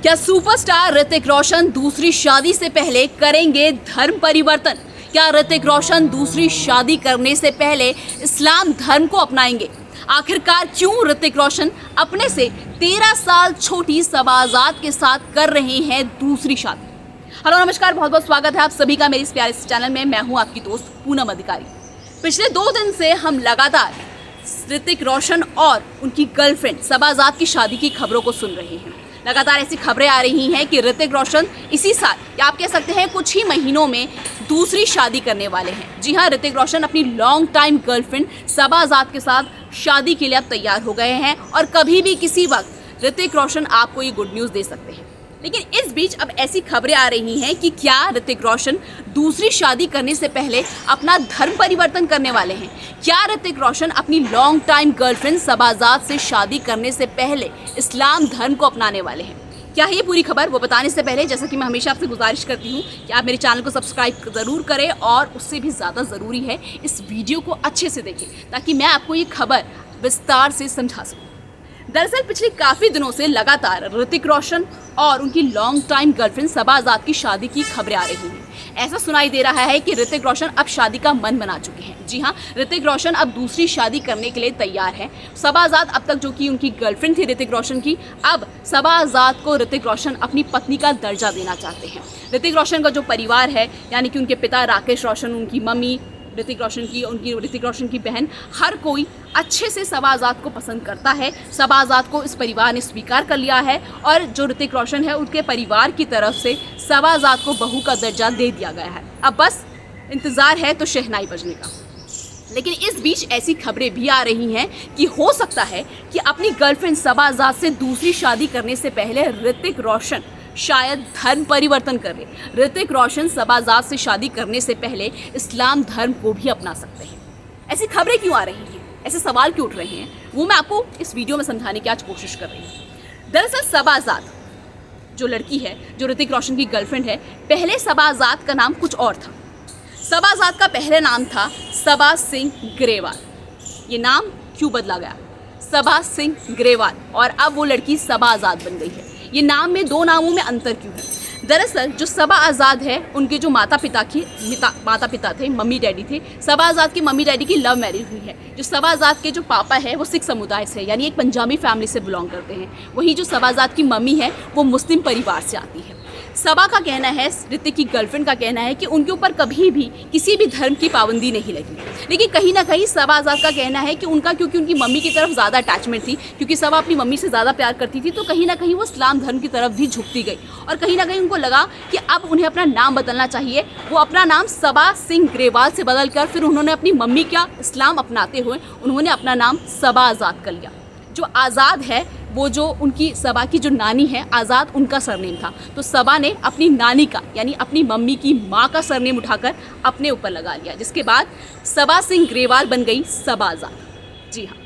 क्या सुपरस्टार ऋतिक रोशन दूसरी शादी से पहले करेंगे धर्म परिवर्तन? क्या ऋतिक रोशन दूसरी शादी करने से पहले इस्लाम धर्म को अपनाएंगे? आखिरकार क्यों ऋतिक रोशन अपने से 13 साल छोटी सबा आजाद के साथ कर रहे हैं दूसरी शादी? हेलो नमस्कार, बहुत बहुत स्वागत है आप सभी का मेरे इस प्यारे से चैनल में। मैं हूं आपकी दोस्त पूनम अधिकारी। पिछले 2 दिन से हम लगातार ऋतिक रोशन और उनकी गर्लफ्रेंड सबा आजाद की शादी की खबरों को सुन रहे हैं। लगातार ऐसी खबरें आ रही हैं कि ऋतिक रोशन इसी साल, या आप कह सकते हैं कुछ ही महीनों में, दूसरी शादी करने वाले हैं। जी हाँ, ऋतिक रोशन अपनी लॉन्ग टाइम गर्लफ्रेंड सबा आजाद के साथ शादी के लिए अब तैयार हो गए हैं और कभी भी किसी वक्त ऋतिक रोशन आपको ये गुड न्यूज़ दे सकते हैं। लेकिन इस बीच अब ऐसी खबरें आ रही हैं कि क्या ऋतिक रोशन दूसरी शादी करने से पहले अपना धर्म परिवर्तन करने वाले हैं? क्या ऋतिक रोशन अपनी लॉन्ग टाइम गर्लफ्रेंड सबा आजाद से शादी करने से पहले इस्लाम धर्म को अपनाने वाले हैं? क्या है ये पूरी खबर? वो बताने से पहले, जैसा कि मैं हमेशा आपसे गुजारिश करती हूँ कि आप मेरे चैनल को सब्सक्राइब ज़रूर करें और उससे भी ज़्यादा ज़रूरी है इस वीडियो को अच्छे से देखें ताकि मैं आपको ये खबर विस्तार से समझा सकूँ। दरअसल पिछले काफ़ी दिनों से लगातार ऋतिक रोशन और उनकी लॉन्ग टाइम गर्लफ्रेंड सबा आजाद की शादी की खबरें आ रही हैं। ऐसा सुनाई दे रहा है कि ऋतिक रोशन अब शादी का मन बना चुके हैं। जी हाँ, ऋतिक रोशन अब दूसरी शादी करने के लिए तैयार हैं। सबा आजाद अब तक जो कि उनकी गर्लफ्रेंड थी ऋतिक रोशन की, अब सबा आजाद को ऋतिक रोशन अपनी पत्नी का दर्जा देना चाहते हैं। ऋतिक रोशन का जो परिवार है, यानी कि उनके पिता राकेश रोशन, उनकी मम्मी ऋतिक रोशन की बहन, हर कोई अच्छे से सबा आजाद को पसंद करता है। सबा आजाद को इस परिवार ने स्वीकार कर लिया है और जो ऋतिक रोशन है उनके परिवार की तरफ से सबा आजाद को बहू का दर्जा दे दिया गया है। अब बस इंतज़ार है तो शहनाई बजने का। लेकिन इस बीच ऐसी खबरें भी आ रही हैं कि हो सकता है कि अपनी गर्लफ्रेंड सबा आजाद से दूसरी शादी करने से पहले ऋतिक रोशन शायद धर्म परिवर्तन कर रहे। ऋतिक रोशन सबा आजाद से शादी करने से पहले इस्लाम धर्म को भी अपना सकते हैं। ऐसी खबरें क्यों आ रही हैं, ऐसे सवाल क्यों उठ रहे हैं, वो मैं आपको इस वीडियो में समझाने की आज कोशिश कर रही हूँ। दरअसल सबा आजाद जो लड़की है, जो ऋतिक रोशन की गर्लफ्रेंड है, पहले सबा आजाद का नाम कुछ और था। सबा आजाद का पहले नाम था सबा सिंह ग्रेवाल। ये नाम क्यों बदला गया? सबा सिंह ग्रेवाल, और अब वो लड़की सबा आजाद बन गई है। ये नाम में 2 नामों में अंतर क्यों है? दरअसल जो सबा आजाद है, उनके जो माता पिता थे, मम्मी डैडी थे, सबा आजाद की मम्मी डैडी की लव मैरिज हुई है। जो सबा आजाद के जो पापा है वो सिख समुदाय से, यानी एक पंजाबी फैमिली से बिलोंग करते हैं। वहीं जो सबा आजाद की मम्मी है वो मुस्लिम परिवार से आती है। सबा का कहना है, ऋतिक की गर्लफ्रेंड का कहना है कि उनके ऊपर कभी भी किसी भी धर्म की पाबंदी नहीं लगी। लेकिन कहीं ना कहीं सबा आजाद का कहना है कि उनका, क्योंकि उनकी मम्मी की तरफ ज़्यादा अटैचमेंट थी, क्योंकि सबा अपनी मम्मी से ज़्यादा प्यार करती थी, तो कहीं ना कहीं वो इस्लाम धर्म की तरफ भी झुकती गई और कहीं ना कहीं उनको लगा कि अब उन्हें अपना नाम बदलना चाहिए। वो अपना नाम सबा सिंह ग्रेवाल से बदल कर फिर उन्होंने अपनी मम्मी का इस्लाम अपनाते हुए उन्होंने अपना नाम सबा आज़ाद कर लिया। जो आज़ाद है वो जो उनकी सबा की जो नानी है, आज़ाद उनका सरनेम था, तो सबा ने अपनी नानी का, यानी अपनी मम्मी की माँ का सरनेम उठाकर अपने ऊपर लगा लिया, जिसके बाद सबा सिंह ग्रेवाल बन गई सबा आज़ाद। जी हाँ,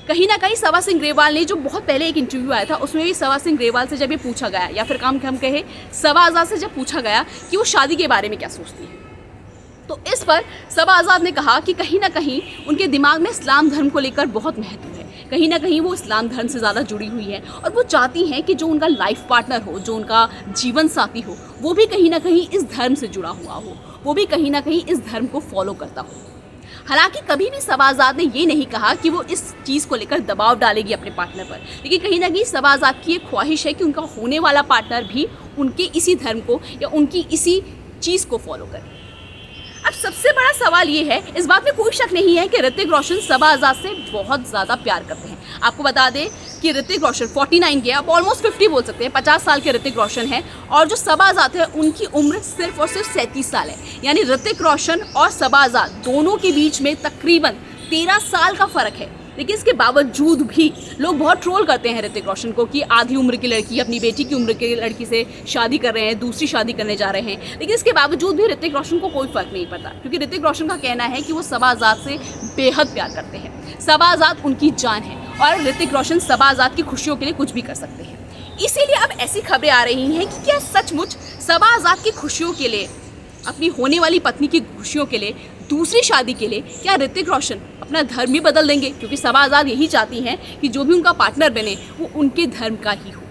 कहीं ना कहीं सबा सिंह ग्रेवाल ने, जो बहुत पहले एक इंटरव्यू आया था उसमें भी सबा सिंह ग्रेवाल से जब ये पूछा गया, या फिर हम कहे सबा आज़ाद से जब पूछा गया कि वो शादी के बारे में क्या सोचती है, तो इस पर सबा आज़ाद ने कहा कि कहीं ना कहीं उनके दिमाग में इस्लाम धर्म को लेकर बहुत महत्व है। कहीं ना कहीं वो इस्लाम धर्म से ज़्यादा जुड़ी हुई है और वो चाहती हैं कि जो उनका लाइफ पार्टनर हो, जो उनका जीवन साथी हो, वो भी कहीं ना कहीं इस धर्म से जुड़ा हुआ हो, वो भी कहीं ना कहीं इस धर्म को फॉलो करता हो। हालांकि कभी भी सबा आज़ाद ने ये नहीं कहा कि वो इस चीज़ को लेकर दबाव डालेगी अपने पार्टनर पर, लेकिन कहीं ना कहीं सबा आज़ाद की एक ख्वाहिश है कि उनका होने वाला पार्टनर भी उनके इसी धर्म को या उनकी इसी चीज़ को फॉलो करे। अब सबसे बड़ा सवाल ये है, इस बात में कोई शक नहीं है कि ऋतिक रोशन सबा आज़ाद से बहुत ज़्यादा प्यार करते हैं। आपको बता दें कि ऋतिक रोशन 49 के, अब ऑलमोस्ट 50 बोल सकते हैं, 50 साल के ऋतिक रोशन है, और जो सबा आज़ाद है उनकी उम्र सिर्फ और सिर्फ 37 साल है। यानी ऋतिक रोशन और सबा आज़ाद दोनों के बीच में तकरीबन 13 साल का फ़र्क है। लेकिन इसके बावजूद भी लोग बहुत ट्रोल करते हैं ऋतिक रोशन को कि आधी उम्र की लड़की अपनी बेटी की उम्र की लड़की से शादी कर रहे हैं, दूसरी शादी करने जा रहे हैं। लेकिन इसके बावजूद भी ऋतिक रोशन को कोई फ़र्क नहीं पड़ता, क्योंकि ऋतिक रोशन का कहना है कि वो सबा आज़ाद से बेहद प्यार करते हैं। सबा आज़ाद उनकी जान है और ऋतिक रोशन सबा आज़ाद की खुशियों के लिए कुछ भी कर सकते हैं। इसीलिए अब ऐसी खबरें आ रही हैं कि क्या सचमुच सबा आज़ाद की खुशियों के लिए, अपनी होने वाली पत्नी की खुशियों के लिए, दूसरी शादी के लिए, क्या ऋतिक रोशन अपना धर्म ही बदल देंगे? क्योंकि सबा आज़ाद यही चाहती हैं कि जो भी उनका पार्टनर बने वो उनके धर्म का ही हो।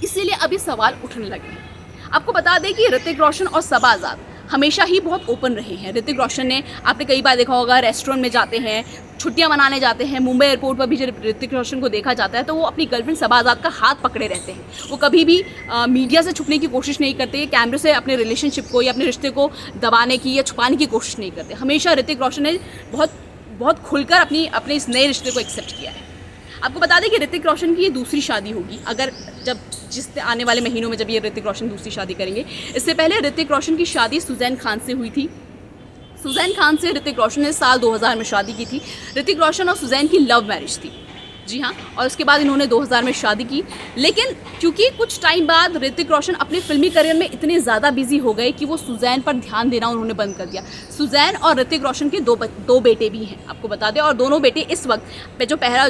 इसीलिए अब ये सवाल उठने लगे हैं। आपको बता दें कि ऋतिक रोशन और सबा आज़ाद हमेशा ही बहुत ओपन रहे हैं। ऋतिक रोशन ने, आपने कई बार देखा होगा, रेस्टोरेंट में जाते हैं, छुट्टियां मनाने जाते हैं, मुंबई एयरपोर्ट पर भी जब ऋतिक रोशन को देखा जाता है तो वो अपनी गर्लफ्रेंड सबा आज़ाद का हाथ पकड़े रहते हैं। वो कभी भी मीडिया से छुपने की कोशिश नहीं करते, कैमरे से अपने रिलेशनशिप को या अपने रिश्ते को दबाने की या छुपाने की कोशिश नहीं करते। हमेशा ऋतिक रोशन ने बहुत खुलकर अपने इस नए रिश्ते को एक्सेप्ट किया है। आपको बता दें कि ऋतिक रोशन की ये दूसरी शादी होगी, अगर जिस आने वाले महीनों में जब ये ऋतिक रोशन दूसरी शादी करेंगे। इससे पहले ऋतिक रोशन की शादी सुजैन खान से हुई थी। सुजैन खान से ऋतिक रोशन ने साल 2000 में शादी की थी। ऋतिक रोशन और सुजैन की लव मैरिज थी, जी हाँ, और उसके बाद इन्होंने 2000 में शादी की। लेकिन क्योंकि कुछ टाइम बाद ऋतिक रोशन अपने फिल्मी करियर में इतने ज़्यादा बिजी हो गए कि वो सुजैन पर ध्यान देना उन्होंने बंद कर दिया। सुजैन और ऋतिक रोशन के दो बेटे भी हैं, आपको बता दें, और दोनों बेटे इस वक्त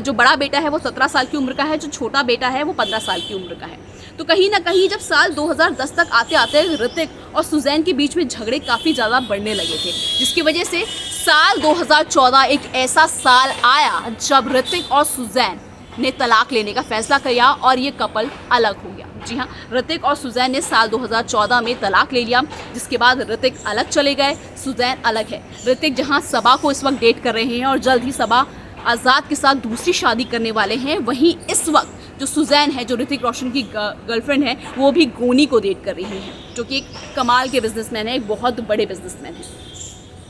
जो बड़ा बेटा है वो 17 साल की उम्र का है, जो छोटा बेटा है वो 15 साल की उम्र का है। तो कहीं ना कहीं जब साल 2010 तक आते आते ऋतिक और सुजैन के बीच में झगड़े काफ़ी ज़्यादा बढ़ने लगे थे, जिसकी वजह से साल 2014 एक ऐसा साल आया जब ऋतिक और सुजैन ने तलाक लेने का फैसला किया और ये कपल अलग हो गया। जी हाँ, ऋतिक और सुजैन ने साल 2014 में तलाक ले लिया, जिसके बाद ऋतिक अलग चले गए, सुजैन अलग है। ऋतिक जहाँ सबा को इस वक्त डेट कर रहे हैं और जल्द ही सबा आज़ाद के साथ दूसरी शादी करने वाले हैं, वहीं इस वक्त जो सुजैन है, जो ऋतिक रोशन की गर्लफ्रेंड है, वो भी गोनी को डेट कर रही है, जो कि एक कमाल के बिजनेसमैन है, एक बहुत बड़े बिजनेसमैन है।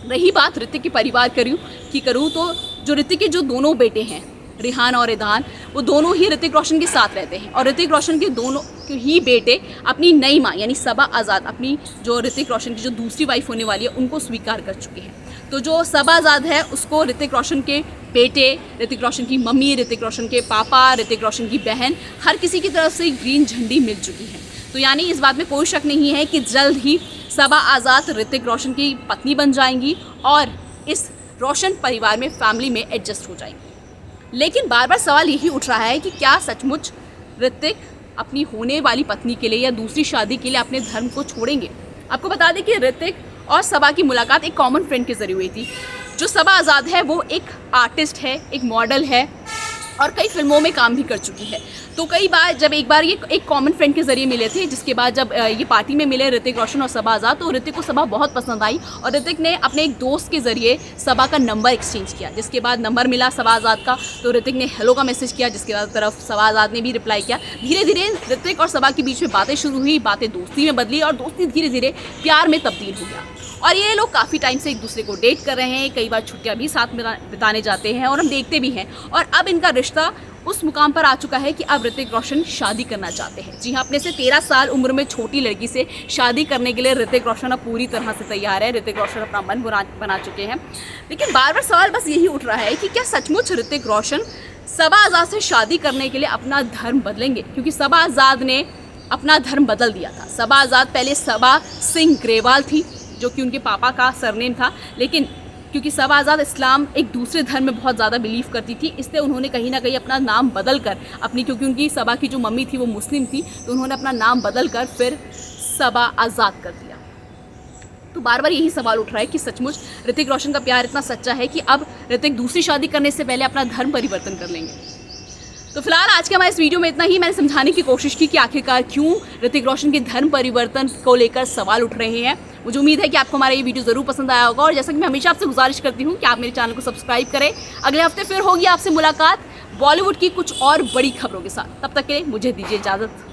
रही बात ऋतिक के परिवार की करूँ तो जो ऋतिक के जो दोनों बेटे हैं, रिहान और ईदान, वो दोनों ही ऋतिक रोशन के साथ रहते हैं और ऋतिक रोशन के दोनों ही बेटे अपनी नई माँ यानी सबा आज़ाद, अपनी जो ऋतिक रोशन की जो दूसरी वाइफ होने वाली है, उनको स्वीकार कर चुके हैं। तो जो सबा आज़ाद है उसको ऋतिक रोशन के बेटे, ऋतिक रोशन की मम्मी, ऋतिक रोशन के पापा, ऋतिक रोशन की बहन, हर किसी की तरफ से ग्रीन झंडी मिल चुकी है। तो यानी इस बात में कोई शक नहीं है कि जल्द ही सबा आज़ाद ऋतिक रोशन की पत्नी बन जाएंगी और इस रोशन परिवार में, फैमिली में एडजस्ट हो जाएंगी। लेकिन बार बार सवाल यही उठ रहा है कि क्या सचमुच ऋतिक अपनी होने वाली पत्नी के लिए या दूसरी शादी के लिए अपने धर्म को छोड़ेंगे? आपको बता दें कि ऋतिक और सबा की मुलाकात एक कॉमन फ्रेंड के जरिए हुई थी। जो सबा आज़ाद है वो एक आर्टिस्ट है, एक मॉडल है और कई फिल्मों में काम भी कर चुकी है। तो कई बार जब एक बार ये एक कॉमन फ्रेंड के जरिए मिले थे, जिसके बाद जब ये पार्टी में मिले ऋतिक रोशन और सबा आज़ाद, तो ऋतिक को सबा बहुत पसंद आई और ऋतिक ने अपने एक दोस्त के जरिए सबा का नंबर एक्सचेंज किया। जिसके बाद नंबर मिला सबा आज़ाद का, तो ऋतिक ने हेलो का मैसेज किया, जिसके बाद तरफ सबा आज़ाद ने भी रिप्लाई किया। धीरे धीरे ऋतिक और सबा के बीच में बातें शुरू हुई, बातें दोस्ती में बदली और दोस्ती धीरे धीरे प्यार में तब्दील हो गया। और ये लोग काफ़ी टाइम से एक दूसरे को डेट कर रहे हैं, कई बार छुट्टियां भी साथ में बिताने जाते हैं और हम देखते भी हैं। और अब इनका रिश्ता उस मुकाम पर आ चुका है कि अब ऋतिक रोशन शादी करना चाहते हैं। जी हाँ, अपने से 13 साल उम्र में छोटी लड़की से शादी करने के लिए ऋतिक रोशन अब पूरी तरह से तैयार है। ऋतिक रोशन अपना मन बना चुके हैं। लेकिन बार बार सवाल बस यही उठ रहा है कि क्या सचमुच ऋतिक रोशन सबा आज़ाद से शादी करने के लिए अपना धर्म बदलेंगे? क्योंकि सबा आज़ाद ने अपना धर्म बदल दिया था। सबा आज़ाद पहले सबा सिंह ग्रेवाल थी, जो कि उनके पापा का सरनेम था, लेकिन क्योंकि सबा आज़ाद इस्लाम एक दूसरे धर्म में बहुत ज़्यादा बिलीव करती थी, इसलिए उन्होंने कहीं ना कहीं अपना नाम बदल कर क्योंकि उनकी सबा की जो मम्मी थी वो मुस्लिम थी, तो उन्होंने अपना नाम बदल कर फिर सबा आज़ाद कर दिया। तो बार बार यही सवाल उठ रहा है कि सचमुच ऋतिक रोशन का प्यार इतना सच्चा है कि अब ऋतिक दूसरी शादी करने से पहले अपना धर्म परिवर्तन कर लेंगे। तो फिलहाल आज के हमारे इस वीडियो में इतना ही। मैंने समझाने की कोशिश की कि आखिरकार क्यों ऋतिक रोशन के धर्म परिवर्तन को लेकर सवाल उठ रहे हैं। मुझे उम्मीद है कि आपको हमारा ये वीडियो ज़रूर पसंद आया होगा और जैसा कि मैं हमेशा आपसे गुजारिश करती हूँ कि आप मेरे चैनल को सब्सक्राइब करें। अगले हफ्ते फिर होगी आपसे मुलाकात बॉलीवुड की कुछ और बड़ी खबरों के साथ। तब तक के लिए मुझे दीजिए इजाज़त।